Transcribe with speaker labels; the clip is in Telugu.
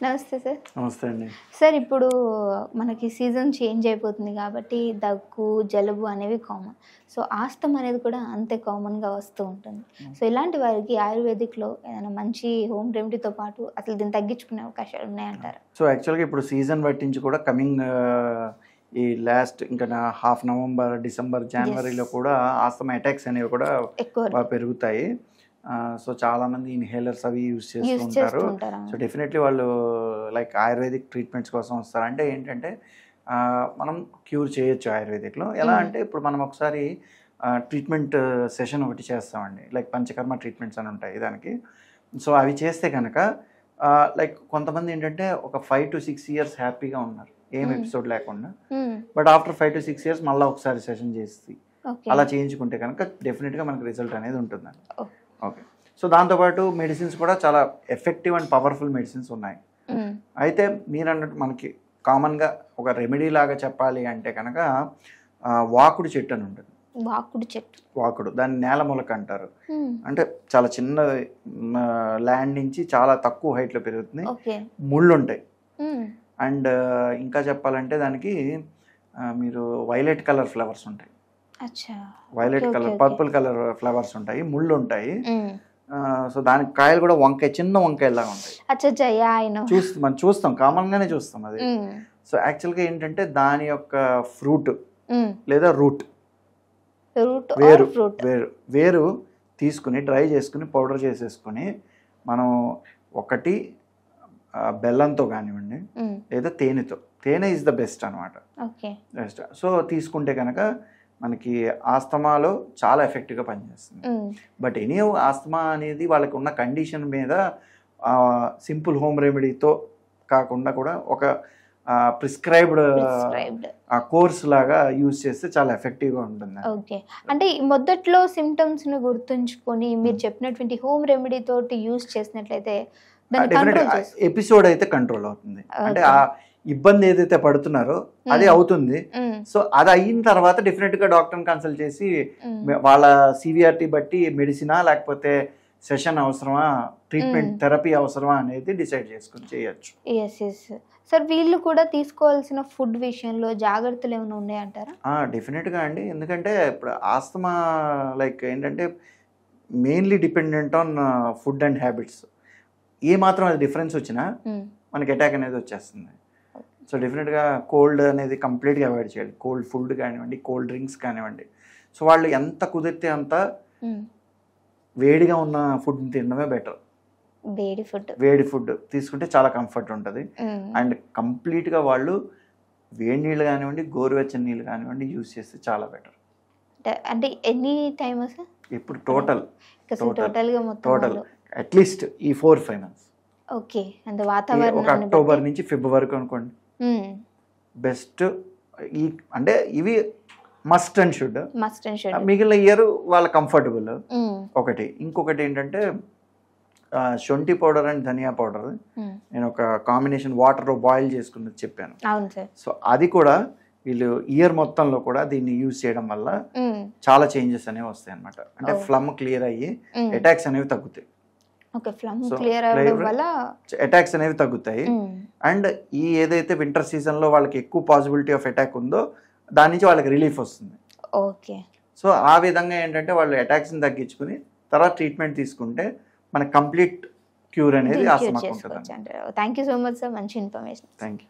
Speaker 1: నమస్తే సార్.
Speaker 2: నమస్తే అండి.
Speaker 1: సార్ ఇప్పుడు మనకి సీజన్ చేంజ్ అయిపోతుంది కాబట్టి దగ్గు, జలుబు అనేవి కామన్. సో ఆస్తమా అనేది కూడా అంతే కామన్‌గా వస్తూ ఉంటుంది. సో ఇలాంటి వారికి ఆయుర్వేదిక్‌లో ఏదైనా మంచి హోమ్ రెమెడీతో పాటు అసలు దీన్ని తగ్గించుకునే అవకాశాలు ఉన్నాయంటారా?
Speaker 2: సో యాక్చువల్‌గా ఇప్పుడు సీజన్ పట్టించి కూడా కమింగ్ ఈ లాస్ట్ ఇంకా హాఫ్ నవంబర్, డిసెంబర్, జనవరిలో కూడా ఆస్తమా అటాక్స్ అనేవి కూడా బాగా పెరుగుతాయి. సో చాలామంది ఇన్హేలర్స్ అవి యూజ్ చేస్తూ ఉంటారు. సో డెఫినెట్లీ వాళ్ళు లైక్ ఆయుర్వేదిక్ ట్రీట్మెంట్స్ కోసం వస్తారు. అంటే ఏంటంటే మనం క్యూర్ చేయొచ్చు ఆయుర్వేదిక్లో. ఎలా అంటే ఇప్పుడు మనం ఒకసారి ట్రీట్మెంట్ సెషన్ ఒకటి చేస్తామండి, లైక్ పంచకర్మ ట్రీట్మెంట్స్ అని ఉంటాయి దానికి. సో అవి చేస్తే కనుక లైక్ కొంతమంది ఏంటంటే ఒక 5 to 6 years హ్యాపీగా ఉన్నారు, ఏం ఎపిసోడ్ లేకుండా. బట్ ఆఫ్టర్ 5 to 6 years మళ్ళీ ఒకసారి సెషన్ చేసి అలా చేయించుకుంటే కనుక డెఫినెట్గా మనకు రిజల్ట్ అనేది ఉంటుందండి. ఓకే. సో దాంతోపాటు మెడిసిన్స్ కూడా చాలా ఎఫెక్టివ్ అండ్ పవర్ఫుల్ మెడిసిన్స్ ఉన్నాయి. అయితే మీరు అన్నట్టు మనకి కామన్గా ఒక రెమెడీ లాగా చెప్పాలి అంటే కనుక వాకుడు చెట్టు అని ఉంటుంది. వాకుడు దాన్ని నేలమూలక అంటారు. అంటే చాలా చిన్న ల్యాండ్ నుంచి చాలా తక్కువ హైట్లో పెరుగుతుంది, ముళ్ళు ఉంటాయి. అండ్ ఇంకా చెప్పాలంటే దానికి మీరు వైలెట్ కలర్ ఫ్లవర్స్ ఉంటాయి, violet colour, purple colour flowers ఉంటాయి, ముళ్ళు ఉంటాయి. సో దానికి కాయలు కూడా వంకాయ, చిన్న వంకాయలాగా ఉంటాయి. మనం చూస్తాం, కామన్ గానే చూస్తాం అది. సో యాక్చువల్గా ఏంటంటే దాని యొక్క ఫ్రూట్ లేదా వేరు తీసుకుని డ్రై చేసుకుని పౌడర్ చేసేసుకుని మనం ఒకటి బెల్లంతో కానివ్వండి లేదా తేనె ఈజ్ ద బెస్ట్ అనమాట. బెస్ట్. సో తీసుకుంటే కనుక మనకి ఆస్తమాలో చాలా ఎఫెక్టివ్గా పనిచేస్తుంది. బట్ ఎనీ ఆస్తమా అనేది వాళ్ళకి ఉన్న కండిషన్ మీద సింపుల్ హోమ్ రెమెడీతో కాకుండా కూడా ఒక ప్రిస్క్రైబ్డ్ కోర్స్ లాగా యూజ్ చేస్తే చాలా ఎఫెక్టివ్గా ఉంటుంది.
Speaker 1: ఓకే. అంటే మొదట్లో సిమ్టమ్స్ని గుర్తుంచుకొని మీరు చెప్పినటువంటి హోమ్ రెమెడీ తోటి యూజ్ చేసినట్లయితే
Speaker 2: ఎపిసోడ్ అయితే కంట్రోల్ అవుతుంది. అంటే ఆ ఇబ్బంది ఏదైతే పడుతున్నారో అది అవుతుంది. సో అది అయిన తర్వాత డెఫినెట్ గా డాక్టర్ని కన్సల్ట్ చేసి వాళ్ళ సివియారిటీ బట్టి మెడిసినా లేకపోతే సెషన్ అవసరమా, ట్రీట్మెంట్ థెరపీ అవసరమా అనేది డిసైడ్ చేసుకుని చేయొచ్చు.
Speaker 1: సార్ వీళ్ళు కూడా తీసుకోవాల్సిన ఫుడ్ విషయంలో జాగ్రత్తలు ఏమైనా ఉన్నాయంటారా?
Speaker 2: డెఫినెట్గా అండి. ఎందుకంటే ఇప్పుడు ఆస్తమా లైక్ ఏంటంటే mainly dependent on food and habits. ఏ మాత్రం అది డిఫరెన్స్ వచ్చినా మనకి అటాక్ అనేది వచ్చేస్తుంది. సో డెఫినెట్గా కోల్డ్ అనేది కంప్లీట్గా అవాయిడ్ చేయాలి. కోల్డ్ ఫుడ్ కానివ్వండి, కోల్డ్ డ్రింక్స్ కానివ్వండి. సో వాళ్ళు ఎంత కుదిరితే అంత వేడిగా ఉన్న ఫుడ్ తినడమే బెటర్. వేడి ఫుడ్ తీసుకుంటే చాలా కంఫర్ట్ ఉంటుంది. అండ్ కంప్లీట్గా వాళ్ళు వేడి నీళ్ళు కానివ్వండి, గోరువెచ్చని నీళ్ళు కానివ్వండి యూజ్ చేస్తే చాలా బెటర్.
Speaker 1: అంటే ఎనీ టైమ్
Speaker 2: ఇప్పుడు టోటల్ అట్లీస్ట్ ఈ 4-5 months.
Speaker 1: ఓకే. అంటే వాతావరణం
Speaker 2: ఒక అక్టోబర్ నుంచి ఫిబ్రవరి వరకు అనుకోండి బెస్ట్. ఈ అంటే ఇవి మస్ట్ అండ్ షుడ్. మిగిలిన ఇయర్ వాళ్ళ కంఫర్టబుల్ ఒకటి. ఇంకొకటి ఏంటంటే శొంఠి పౌడర్ అండ్ ధనియా పౌడర్ నేను ఒక కాంబినేషన్ వాటర్లో బాయిల్ చేసుకున్నది చెప్పాను. సో అది కూడా వీళ్ళు ఇయర్ మొత్తంలో కూడా దీన్ని యూజ్ చేయడం వల్ల చాలా చేంజెస్ అనేవి వస్తాయి అనమాట. అంటే ఫ్లమ్ క్లియర్ అయ్యి అటాక్స్ అనేవి తగ్గుతాయి. అటాక్స్ అనేవి తగ్గుతాయి. అండ్ ఈ ఏదైతే వింటర్ సీజన్ లో వాళ్ళకి ఎక్కువ పాసిబిలిటీ ఆఫ్ అటాక్ ఉందో దాని నుంచి వాళ్ళకి రిలీఫ్ వస్తుంది. సో ఆ విధంగా ఏంటంటే వాళ్ళు అటాక్స్ ని తగ్గించుకుని తర్వాత ట్రీట్మెంట్ తీసుకుంటే మనకి కంప్లీట్ క్యూర్ అనేది ఆస్తమాకు ఉంటుంది.
Speaker 1: Thank you so much sir, మంచి ఇన్ఫర్మేషన్.
Speaker 2: Thank you.